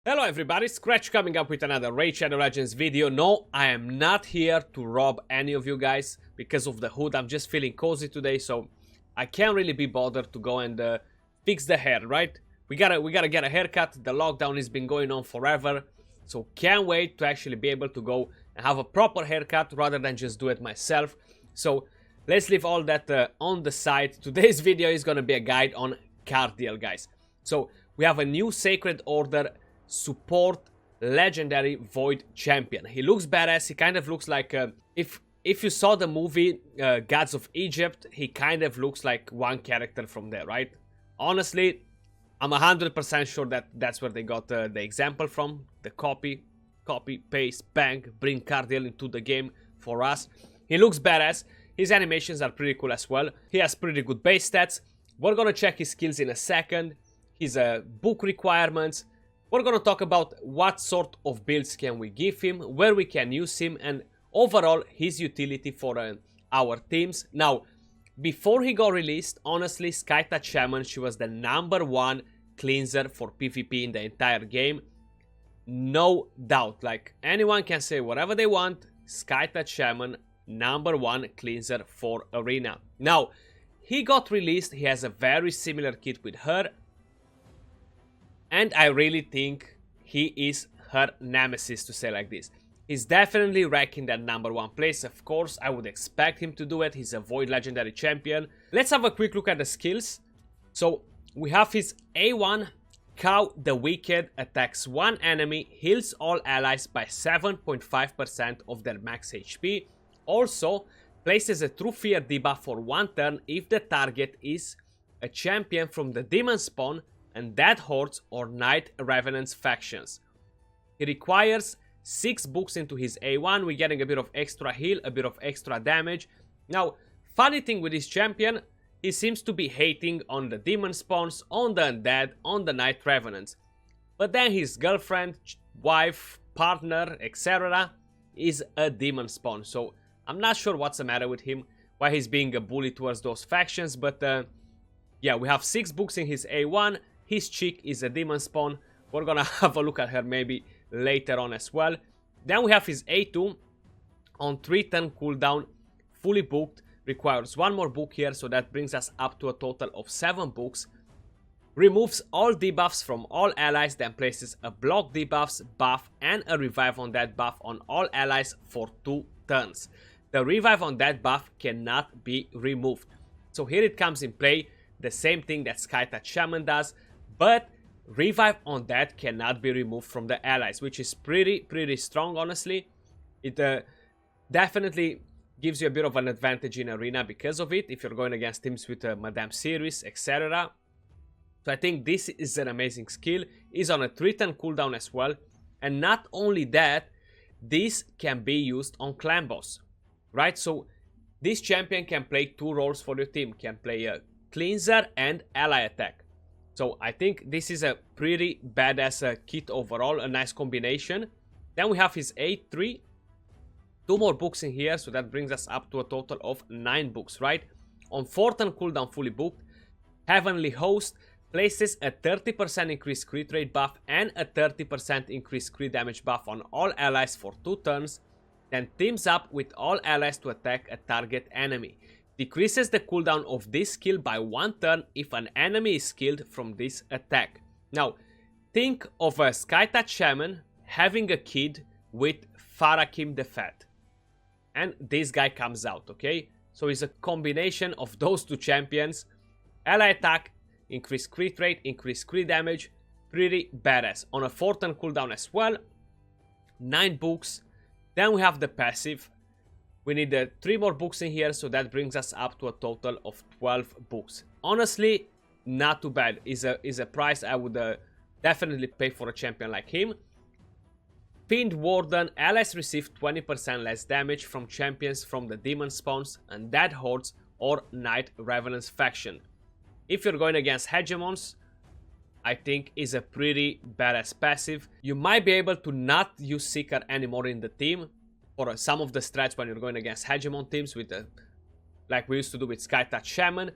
Hello everybody, Scratch coming up with another Raid Shadow Legends video. No, I am not here to rob any of you guys because of the hood. I'm just feeling cozy today, so I can't really be bothered to go and fix the hair, right? We gotta get a haircut. The lockdown has been going on forever, so can't wait to actually be able to go and have a proper haircut rather than just do it myself. So let's leave all that on the side. Today's video is gonna be a guide on Cardiel, guys. So we have a new Sacred Order support legendary void champion. He looks badass. He kind of looks like if you saw the movie Gods of Egypt, he kind of looks like one character from there, right? Honestly, I'm 100% sure that that's where they got the example from. The copy, paste, bang, bring Cardiel into the game for us. He looks badass. His animations are pretty cool as well. He has pretty good base stats. We're gonna check his skills in a second. His book requirements. We're gonna talk about what sort of builds can we give him, where we can use him, and overall his utility for our teams. Now, before he got released, honestly, Skit Shaman, she was the #1 cleanser for PvP in the entire game. No doubt, like anyone can say whatever they want, Skit Shaman, #1 cleanser for Arena. Now, he got released, he has a very similar kit with her. And I really think he is her nemesis, to say like this. He's definitely wrecking that #1 place. Of course, I would expect him to do it. He's a Void Legendary Champion. Let's have a quick look at the skills. So, we have his A1, Cow the Wicked, attacks one enemy, heals all allies by 7.5% of their max HP. Also, places a True Fear debuff for one turn if the target is a champion from the Demon Spawn and Dead Hordes or Night Revenants factions. He requires 6 books into his A1. We're getting a bit of extra heal, a bit of extra damage. Now, funny thing with this champion, he seems to be hating on the Demon Spawns, on the Undead, on the Night Revenants. But then his girlfriend, wife, partner, etc. is a Demon Spawn. So, I'm not sure what's the matter with him, why he's being a bully towards those factions. But yeah, we have 6 books in his A1. His chick is a Demon Spawn. We're gonna have a look at her maybe later on as well. Then we have his A2 on 3-turn cooldown, fully booked. Requires 1 more book here, so that brings us up to a total of 7 books. Removes all debuffs from all allies, then places a block debuffs, buff, and a revive on that buff on all allies for 2 turns. The revive on that buff cannot be removed. So here it comes in play, the same thing that Skit Shaman does. But revive on that cannot be removed from the allies, which is pretty strong, honestly. It definitely gives you a bit of an advantage in Arena because of it, if you're going against teams with Masteries, etc. So I think this is an amazing skill. It's on a 3-turn cooldown as well. And not only that, this can be used on clan boss, right? So this champion can play 2 roles for your team. Can play a cleanser and ally attack. So I think this is a pretty badass kit overall, a nice combination. Then we have his A3, 2 more books in here, so that brings us up to a total of 9 books, right? On 4-turn cooldown, fully booked. Heavenly Host places a 30% increased crit rate buff and a 30% increased crit damage buff on all allies for 2 turns. Then teams up with all allies to attack a target enemy. Decreases the cooldown of this skill by 1 turn if an enemy is killed from this attack. Now, think of a Skit Shaman having a kid with Farakim the Fat. And this guy comes out, okay? So it's a combination of those 2 champions. Ally attack, increased crit rate, increased crit damage. Pretty badass. On a 4-turn cooldown as well. 9 books. Then we have the passive. We need 3 more books in here, so that brings us up to a total of 12 books. Honestly, not too bad. Is a price I would definitely pay for a champion like him. Fiend Warden, allies receive 20% less damage from champions from the Demon Spawns and Dead Hordes or Night Revenants faction. If you're going against Hegemons, I think is a pretty badass passive. You might be able to not use Seeker anymore in the team for some of the strats when you're going against Hegemon teams with like we used to do with Skit Shaman.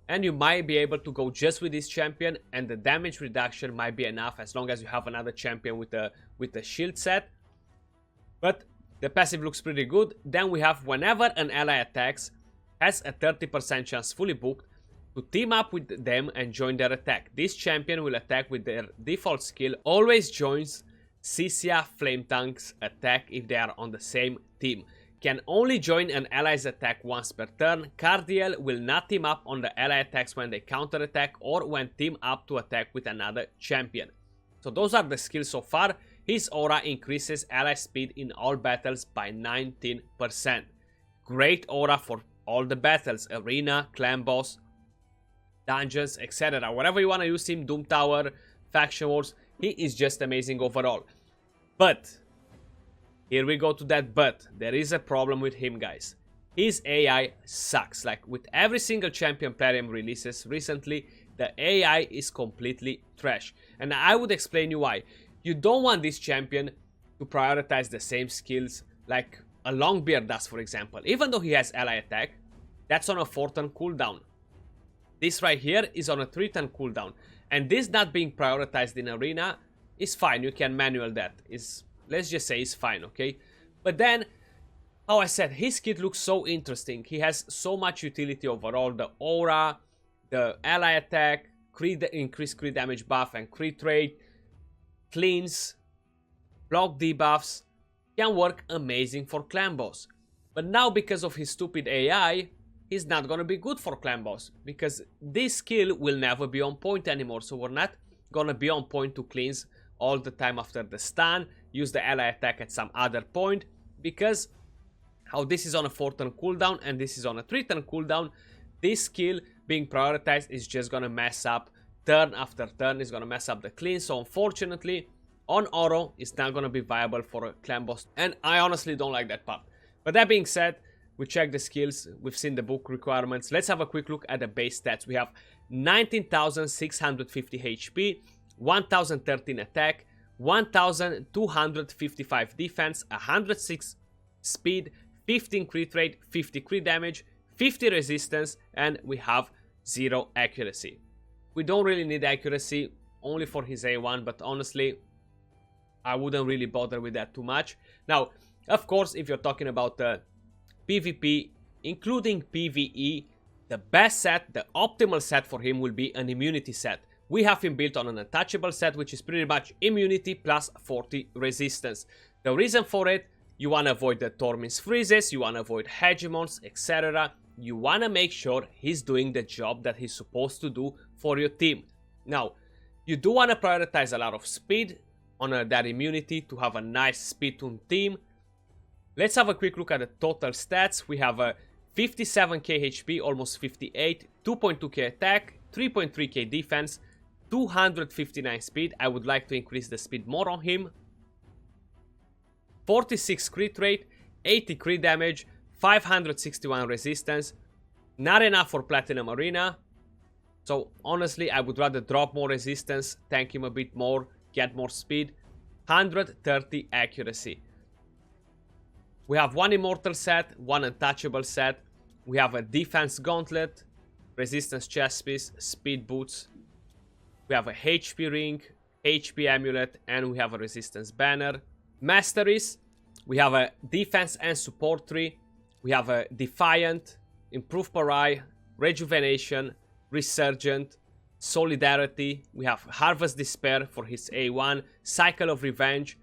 and you might be able to go just with this champion, and the damage reduction might be enough as long as you have another champion with the shield set. But the passive looks pretty good. Then we have whenever an ally attacks, has a 30% chance fully booked to team up with them and join their attack. This champion will attack with their default skill, always joins Sisia Flame Tank's attack if they are on the same team. Can only join an ally's attack once per turn. Cardiel will not team up on the ally attacks when they counter attack or when team up to attack with another champion. So those are the skills so far. His aura increases ally speed in all battles by 19%. Great aura for all the battles, arena, clan boss, dungeons, etc. Wherever you want to use him, Doom Tower, faction wars, he is just amazing overall. But here we go to that but. There is a problem with him, guys. His AI sucks. Like with every single champion Plarium releases recently, the AI is completely trash. And I would explain you why. You don't want this champion to prioritize the same skills like a Longbeard does, for example. Even though he has ally attack, that's on a 4-turn cooldown. This right here is on a 3-turn cooldown. And this not being prioritized in arena is fine. You can manual that. Let's just say it's fine, okay? But then, how I said, his kit looks so interesting. He has so much utility overall. The aura, the ally attack, increased crit damage buff and crit rate, cleans, block debuffs, can work amazing for clan boss. But now because of his stupid AI, he's not gonna be good for clan boss, because this skill will never be on point anymore. So we're not gonna be on point to cleanse all the time after the stun, use the ally attack at some other point, because how this is on a 4-turn cooldown and this is on a 3-turn cooldown, this skill being prioritized is just gonna mess up turn after turn, is gonna mess up the clean. So unfortunately, on Oro, it's not gonna be viable for a clan boss, and I honestly don't like that part. But that being said, we checked the skills, we've seen the book requirements. Let's have a quick look at the base stats. We have 19,650 HP, 1,013 attack, 1,255 defense, 106 speed, 15 crit rate, 50 crit damage, 50 resistance, and we have 0 accuracy. We don't really need accuracy, only for his A1, but honestly, I wouldn't really bother with that too much. Now, of course, if you're talking about PvP, including PvE, the best set, the optimal set for him will be an immunity set. We have him built on an untouchable set, which is pretty much immunity plus 40 resistance. The reason for it, you want to avoid the Tormin's freezes, you want to avoid Hegemons, etc. You want to make sure he's doing the job that he's supposed to do for your team. Now, you do want to prioritize a lot of speed on that immunity to have a nice speed-tuned team. Let's have a quick look at the total stats. We have a 57k HP, almost 58, 2.2k attack, 3.3k defense, 259 speed. I would like to increase the speed more on him. 46 crit rate, 80 crit damage, 561 resistance. Not enough for Platinum Arena. So honestly, I would rather drop more resistance, tank him a bit more, get more speed. 130 accuracy. We have one immortal set, one untouchable set. We have a defense gauntlet, resistance chest piece, speed boots. We have a HP ring, HP amulet, and we have a resistance banner. Masteries, we have a defense and support tree. We have a defiant, improved pari, rejuvenation, resurgent, solidarity. We have harvest despair for his A1, cycle of revenge,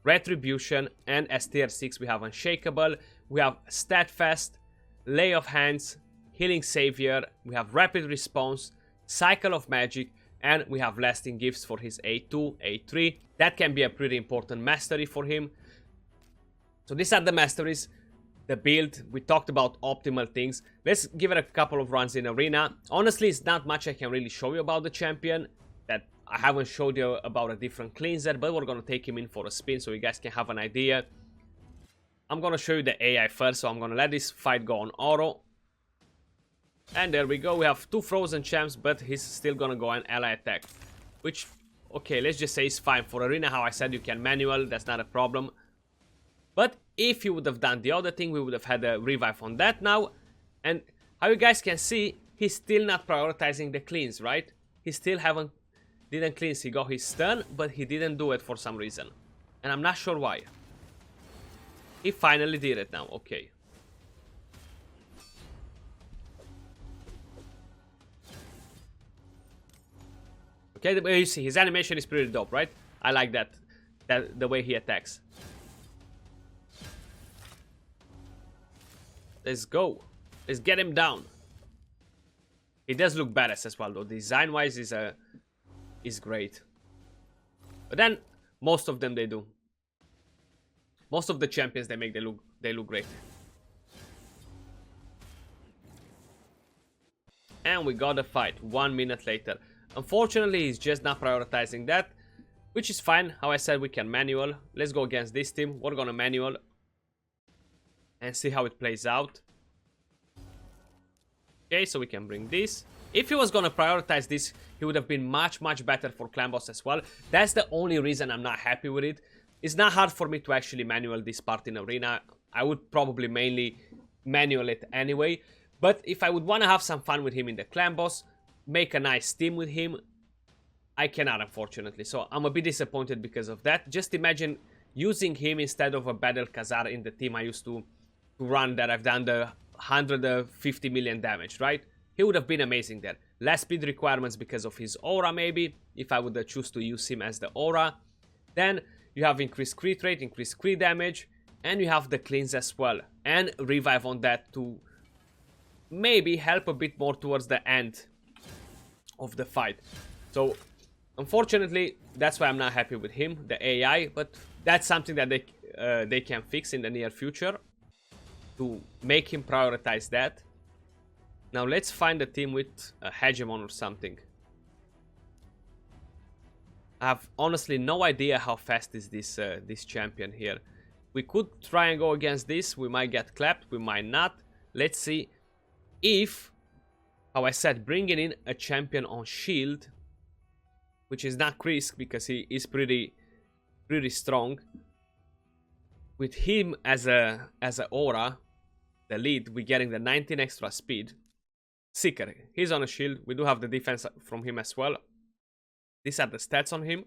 retribution, and as tier 6 we have unshakable. We have steadfast, lay of hands, healing savior. We have rapid response, cycle of magic, and we have lasting gifts for his A2, A3. That can be a pretty important mastery for him. So these are the masteries, the build. We talked about optimal things. Let's give it a couple of runs in arena. Honestly, it's not much I can really show you about the champion. That I haven't showed you about a different cleanser, but we're gonna take him in for a spin so you guys can have an idea. I'm gonna show you the AI first, so I'm gonna let this fight go on Oro. And there we go, we have 2 frozen champs, but he's still gonna go on ally attack. Which, okay, let's just say it's fine. For arena, how I said, you can manual, that's not a problem. But if you would have done the other thing, we would have had a revive on that now. And how you guys can see, he's still not prioritizing the cleans, right? He still didn't cleanse. He got his stun, but he didn't do it for some reason. And I'm not sure why. He finally did it now, okay. Okay, you see, his animation is pretty dope, right? I like that the way he attacks. Let's go. Let's get him down. He does look badass as well, though. Design-wise is great. But then most of them they do. Most of the champions they make, they look great. And we got a fight 1 minute later. Unfortunately, he's just not prioritizing that, which is fine. How I said, we can manual. Let's go against this team. We're gonna manual and see how it plays out. Okay, so we can bring this. If he was gonna prioritize this, he would have been much better for clan boss as well. That's the only reason I'm not happy with it. It's not hard for me to actually manual this part in arena. I would probably mainly manual it anyway. But if I would want to have some fun with him in the clan boss, make a nice team with him, I cannot, unfortunately. So I'm a bit disappointed because of that. Just imagine using him instead of a Battle Khazar in the team I used to run, that I've done the 150 million damage, right? He would have been amazing there. Less speed requirements because of his aura, maybe, if I would choose to use him as the aura. Then you have increased crit rate, increased crit damage, and you have the cleanse as well. And revive on that to maybe help a bit more towards the end of the fight. So unfortunately, that's why I'm not happy with him, the AI, but that's something that they can fix in the near future to make him prioritize that. Now let's find a team with a Hegemon or something. I have honestly no idea how fast is this champion here. We could try and go against this. We might get clapped, we might not. Let's see if, how I said, bringing in a champion on shield, which is not risk because he is pretty strong. With him as a aura, the lead, we're getting the 19 extra speed. Seeker, he's on a shield. We do have the defense from him as well. These are the stats on him.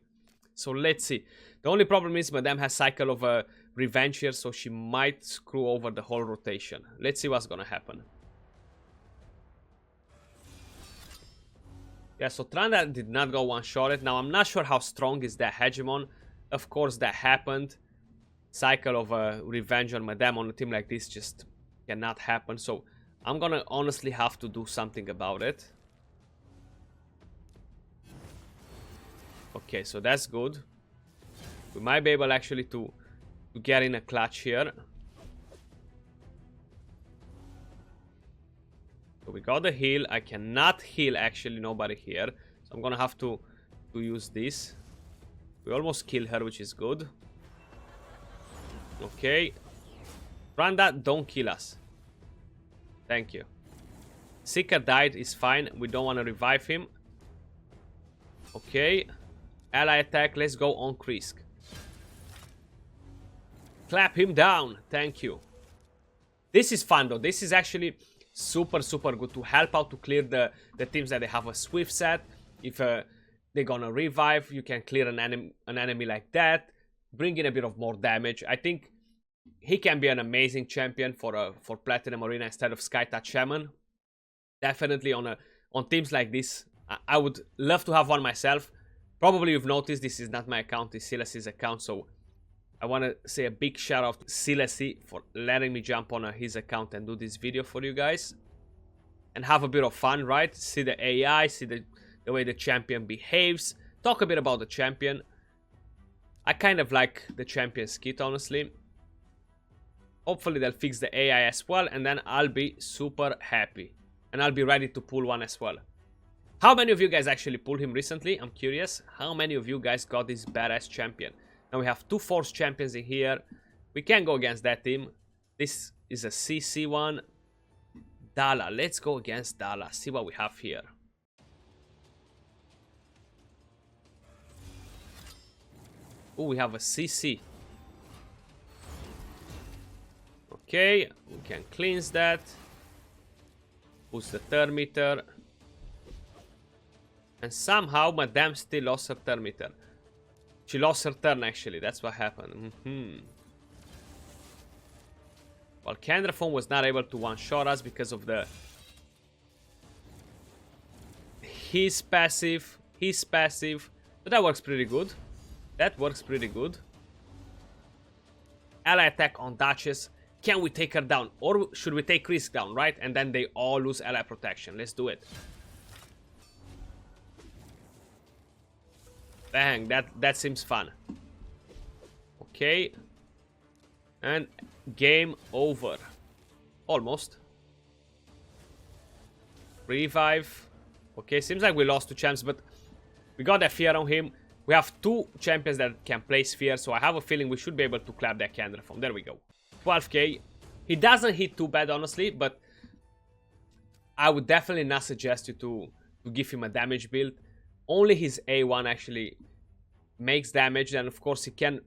So let's see. The only problem is Madame has cycle of revenge here, so she might screw over the whole rotation. Let's see what's gonna happen. Yeah, so Tranda did not go one-shotted. Now, I'm not sure how strong is that Hegemon. Of course, that happened. Cycle of revenge on Madame on a team like this just cannot happen. So I'm gonna honestly have to do something about it. Okay, so that's good. We might be able actually to get in a clutch here. So we got the heal. I cannot heal actually nobody here. So I'm gonna have to use this. We almost kill her, which is good. Okay. Randa, don't kill us. Thank you. Seeker died, is fine. We don't want to revive him. Okay. Ally attack, let's go on Krisk. Clap him down. Thank you. This is fun though. This is actually super good to help out to clear the teams that they have a swift set. If they're gonna revive, you can clear an enemy like that, bring in a bit of more damage. I think he can be an amazing champion for Platinum Arena instead of Skytouch Shaman. Definitely on teams like this, I would love to have one myself. Probably you've noticed this is not my account, it's Silas's account, so I want to say a big shout out to Silasi for letting me jump on his account and do this video for you guys. And have a bit of fun, right? See the AI, see the way the champion behaves. Talk a bit about the champion. I kind of like the champion Skit, honestly. Hopefully they'll fix the AI as well, and then I'll be super happy. And I'll be ready to pull one as well. How many of you guys actually pulled him recently? I'm curious. How many of you guys got this badass champion? Now we have two Force champions in here. We can go against that team. This is a CC one. Dala. Let's go against Dala. See what we have here. Oh, we have a CC. Okay, we can cleanse that. Puts the turn meter. And somehow Madame still lost her turn meter. She lost her turn actually, that's what happened. Well, Candraphone was not able to one-shot us because of the... His passive. But that works pretty good. That works pretty good. Ally attack on Duchess. Can we take her down? Or should we take Risk down, right? And then they all lose ally protection. Let's do it. Bang, that seems fun. Okay. And game over. Almost. Revive. Okay, seems like we lost 2 champs, but we got that fear on him. We have 2 champions that can play Sphere, so I have a feeling we should be able to clap that Candraphone. There we go. 12k. He doesn't hit too bad, honestly, but I would definitely not suggest you to give him a damage build. Only his A1 actually makes damage, and of course he can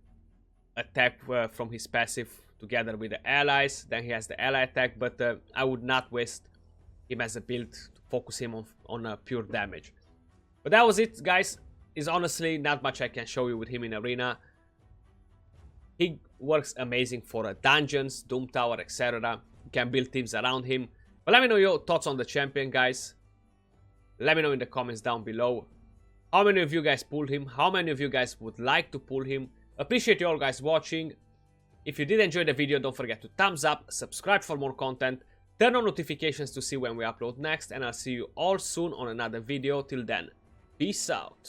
attack from his passive together with the allies. Then he has the ally attack, but I would not waste him as a build to focus him on pure damage. But that was it, guys. Is honestly not much I can show you with him in arena. He works amazing for dungeons, Doom Tower, etc. You can build teams around him. But let me know your thoughts on the champion, guys. Let me know in the comments down below. How many of you guys pulled him? How many of you guys would like to pull him? Appreciate you all guys watching. If you did enjoy the video, don't forget to thumbs up, subscribe for more content, turn on notifications to see when we upload next, and I'll see you all soon on another video. Till then, peace out.